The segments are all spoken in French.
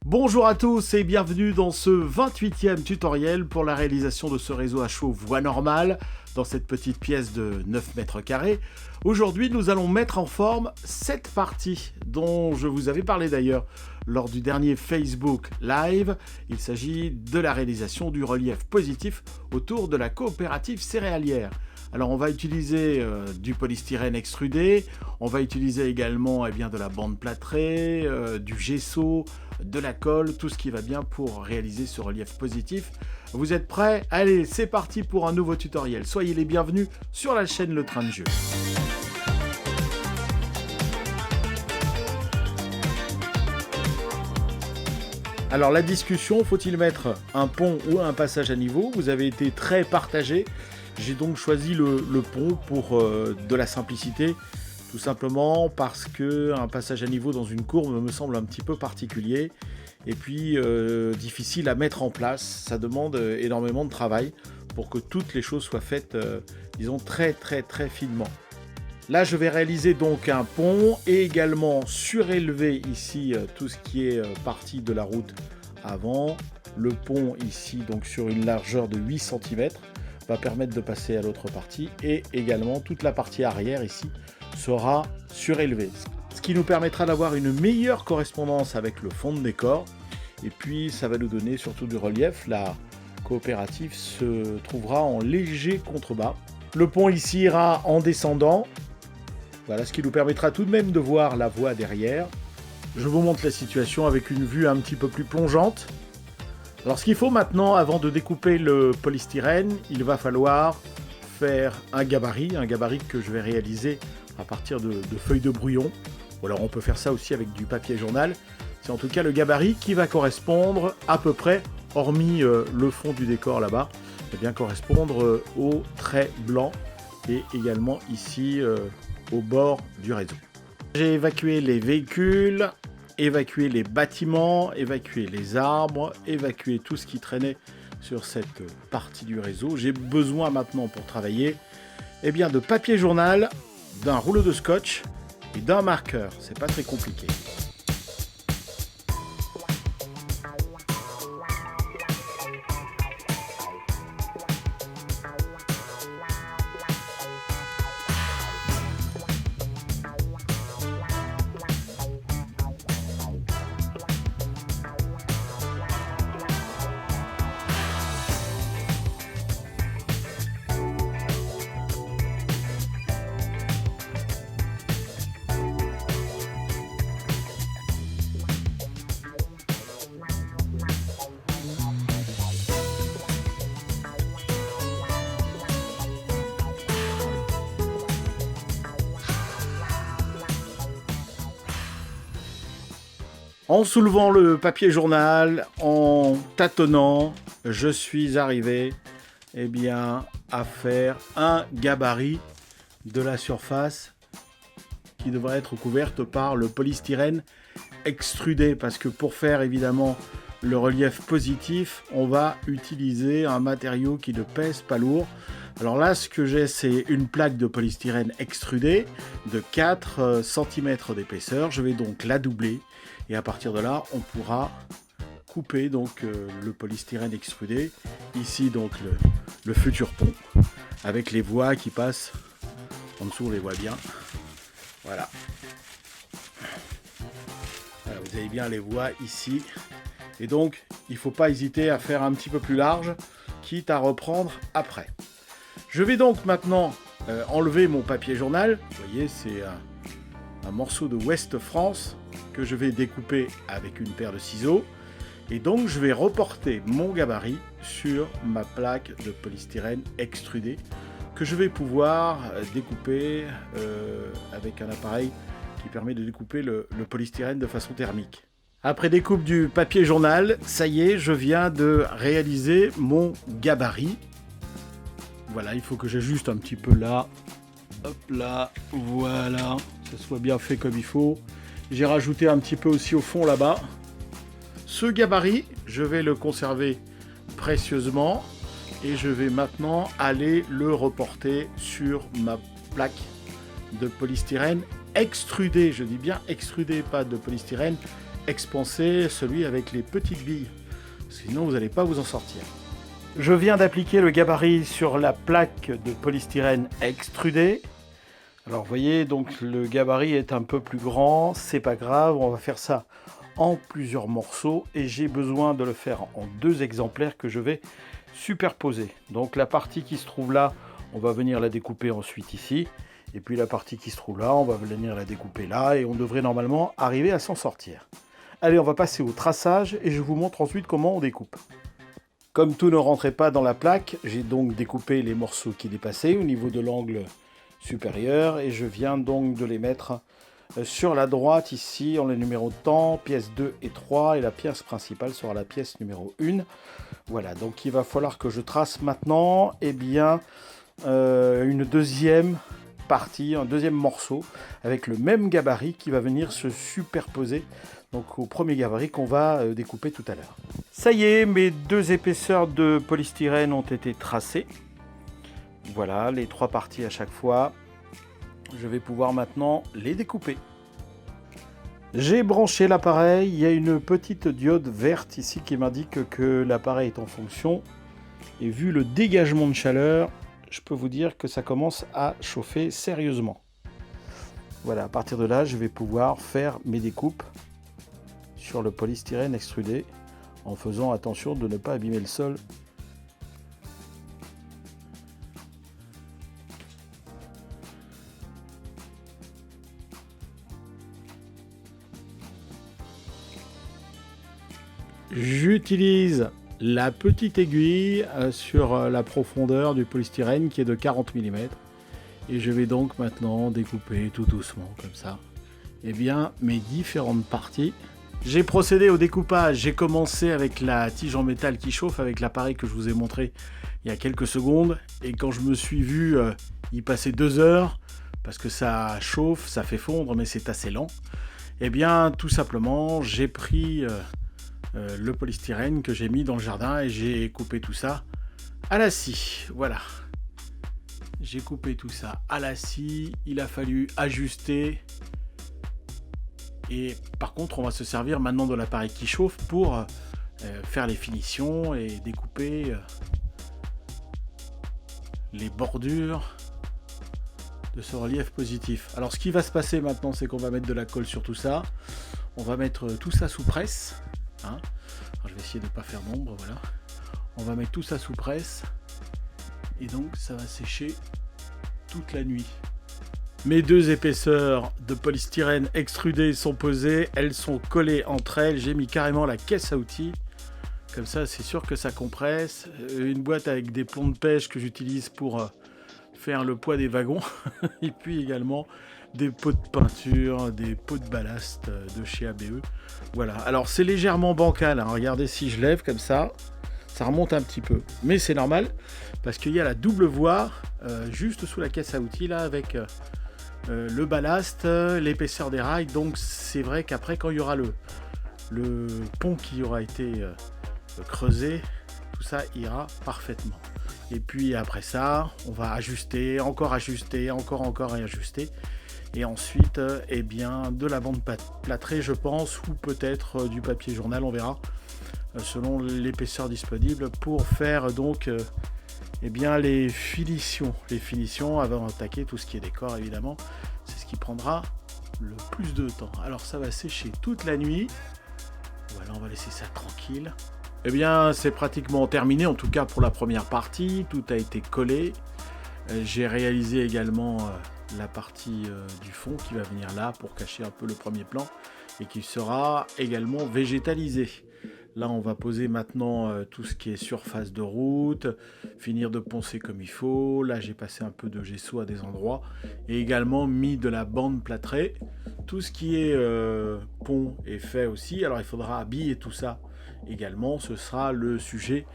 Bonjour à tous et bienvenue dans ce 28e tutoriel pour la réalisation de ce réseau à chaud voie normale dans cette petite pièce de 9 mètres carrés. Aujourd'hui, nous allons mettre en forme cette partie dont je vous avais parlé d'ailleurs lors du dernier Facebook Live. Il s'agit de la réalisation du relief positif autour de la coopérative céréalière. Alors on va utiliser du polystyrène extrudé, on va utiliser également de la bande plâtrée, du gesso, de la colle, tout ce qui va bien pour réaliser ce relief positif. Vous êtes prêts? Allez, c'est parti pour un nouveau tutoriel. Soyez les bienvenus sur la chaîne Le Train de Jeu. Alors la discussion, faut-il mettre un pont ou un passage à niveau? Vous avez été très partagés. J'ai donc choisi le pont pour de la simplicité, tout simplement parce qu'un passage à niveau dans une courbe me semble un petit peu particulier et puis difficile à mettre en place. Ça demande énormément de travail pour que toutes les choses soient faites, disons, très finement. Là, je vais réaliser donc un pont et également surélever ici tout ce qui est partie de la route avant. Le pont ici, donc sur une largeur de 8 cm. Va permettre de passer à l'autre partie et également toute la partie arrière ici sera surélevée, ce qui nous permettra d'avoir une meilleure correspondance avec le fond de décor et puis ça va nous donner surtout du relief. La coopérative se trouvera en léger contrebas. Le pont ici ira en descendant, voilà, ce qui nous permettra tout de même de voir la voie derrière. Je vous montre la situation avec une vue un petit peu plus plongeante. Alors ce qu'il faut maintenant, avant de découper le polystyrène, il va falloir faire un gabarit que je vais réaliser à partir de feuilles de brouillon. Ou alors on peut faire ça aussi avec du papier journal. C'est en tout cas le gabarit qui va correspondre à peu près, hormis le fond du décor là-bas, bien correspondre aux traits blancs et également ici au bord du réseau. J'ai évacué les véhicules, évacuer les bâtiments, évacuer les arbres, évacuer tout ce qui traînait sur cette partie du réseau. J'ai besoin maintenant pour travailler de papier journal, d'un rouleau de scotch et d'un marqueur. C'est pas très compliqué. En soulevant le papier journal, en tâtonnant, je suis arrivé à faire un gabarit de la surface qui devrait être couverte par le polystyrène extrudé. Parce que pour faire évidemment le relief positif, on va utiliser un matériau qui ne pèse pas lourd. Alors là, ce que j'ai, c'est une plaque de polystyrène extrudé de 4 cm d'épaisseur. Je vais donc la doubler. Et à partir de là, on pourra couper donc le polystyrène extrudé. Ici donc le futur pont avec les voies qui passent en dessous, on les voit bien. Voilà. Voilà, vous avez bien les voies ici. Et donc, il ne faut pas hésiter à faire un petit peu plus large, quitte à reprendre après. Je vais donc maintenant enlever mon papier journal. Vous voyez, c'est un morceau de Ouest France que je vais découper avec une paire de ciseaux. Et donc, je vais reporter mon gabarit sur ma plaque de polystyrène extrudé que je vais pouvoir découper avec un appareil qui permet de découper le polystyrène de façon thermique. Après découpe du papier journal, ça y est, je viens de réaliser mon gabarit. Voilà, il faut que j'ajuste un petit peu là. Hop là, voilà, que ça soit bien fait comme il faut. J'ai rajouté un petit peu aussi au fond là-bas. Ce gabarit, je vais le conserver précieusement et je vais maintenant aller le reporter sur ma plaque de polystyrène extrudé. Je dis bien extrudé, pas de polystyrène, expansé, celui avec les petites billes. Sinon, vous n'allez pas vous en sortir. Je viens d'appliquer le gabarit sur la plaque de polystyrène extrudé. Alors, vous voyez, donc le gabarit est un peu plus grand. C'est pas grave, on va faire ça en plusieurs morceaux. Et j'ai besoin de le faire en 2 exemplaires que je vais superposer. Donc, la partie qui se trouve là, on va venir la découper ensuite ici. Et puis la partie qui se trouve là, on va venir la découper là. Et on devrait normalement arriver à s'en sortir. Allez, on va passer au traçage et je vous montre ensuite comment on découpe. Comme tout ne rentrait pas dans la plaque, j'ai donc découpé les morceaux qui dépassaient au niveau de l'angle supérieur et je viens donc de les mettre sur la droite ici en les numérotant, pièce 2 et 3 et la pièce principale sera la pièce numéro 1. Voilà, donc il va falloir que je trace maintenant une deuxième partie, un deuxième morceau avec le même gabarit qui va venir se superposer donc au premier gabarit qu'on va découper tout à l'heure. Ça y est, mes 2 épaisseurs de polystyrène ont été tracées. Voilà, les 3 parties à chaque fois. Je vais pouvoir maintenant les découper. J'ai branché l'appareil, il y a une petite diode verte ici qui m'indique que l'appareil est en fonction. Et vu le dégagement de chaleur, je peux vous dire que ça commence à chauffer sérieusement. Voilà, à partir de là, je vais pouvoir faire mes découpes sur le polystyrène extrudé en faisant attention de ne pas abîmer le sol. J'utilise la petite aiguille sur la profondeur du polystyrène qui est de 40 mm et je vais donc maintenant découper tout doucement comme ça mes différentes parties. J'ai procédé au découpage, j'ai commencé avec la tige en métal qui chauffe avec l'appareil que je vous ai montré il y a quelques secondes et quand je me suis vu y passer 2 heures parce que ça chauffe, ça fait fondre mais c'est assez lent, tout simplement j'ai pris le polystyrène que j'ai mis dans le jardin et j'ai coupé tout ça à la scie. Voilà, j'ai coupé tout ça à la scie, il a fallu ajuster. Et par contre, on va se servir maintenant de l'appareil qui chauffe pour faire les finitions et découper les bordures de ce relief positif. Alors, ce qui va se passer maintenant, c'est qu'on va mettre de la colle sur tout ça. On va mettre tout ça sous presse. Alors, je vais essayer de ne pas faire d'ombre, voilà. On va mettre tout ça sous presse. Et donc, ça va sécher toute la nuit. Mes 2 épaisseurs de polystyrène extrudé sont posées, elles sont collées entre elles, j'ai mis carrément la caisse à outils, comme ça c'est sûr que ça compresse, une boîte avec des plombs de pêche que j'utilise pour faire le poids des wagons, et puis également des pots de peinture, des pots de ballast de chez ABE. Voilà, alors c'est légèrement bancal, hein. Regardez si je lève comme ça remonte un petit peu, mais c'est normal, parce qu'il y a la double voie juste sous la caisse à outils là avec... le ballast, l'épaisseur des rails, donc c'est vrai qu'après quand il y aura le pont qui aura été creusé, tout ça ira parfaitement. Et puis après ça, on va ajuster, encore et ajuster. Et ensuite, de la bande plâtrée, je pense, ou peut-être du papier journal, on verra, selon l'épaisseur disponible, pour faire donc les finitions. Les finitions avant d'attaquer tout ce qui est décor, évidemment. C'est ce qui prendra le plus de temps. Alors ça va sécher toute la nuit. Voilà, on va laisser ça tranquille. C'est pratiquement terminé, en tout cas pour la première partie. Tout a été collé. J'ai réalisé également la partie du fond qui va venir là pour cacher un peu le premier plan et qui sera également végétalisé. Là, on va poser maintenant tout ce qui est surface de route, finir de poncer comme il faut. Là, j'ai passé un peu de gesso à des endroits et également mis de la bande plâtrée. Tout ce qui est pont est fait aussi. Alors, il faudra habiller tout ça également. Ce sera le sujet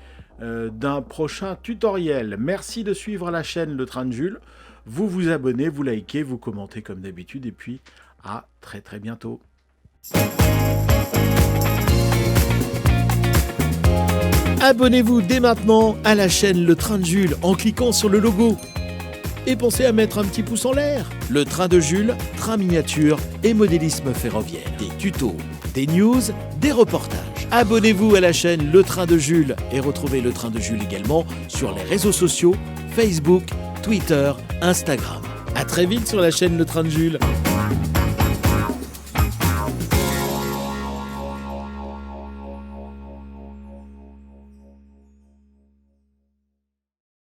d'un prochain tutoriel. Merci de suivre la chaîne Le Train de Jules. Vous vous abonnez, vous likez, vous commentez comme d'habitude. Et puis, à très très bientôt. Abonnez-vous dès maintenant à la chaîne Le Train de Jules en cliquant sur le logo. Et pensez à mettre un petit pouce en l'air. Le Train de Jules, train miniature et modélisme ferroviaire. Des tutos, des news, des reportages. Abonnez-vous à la chaîne Le Train de Jules et retrouvez Le Train de Jules également sur les réseaux sociaux, Facebook, Twitter, Instagram. À très vite sur la chaîne Le Train de Jules.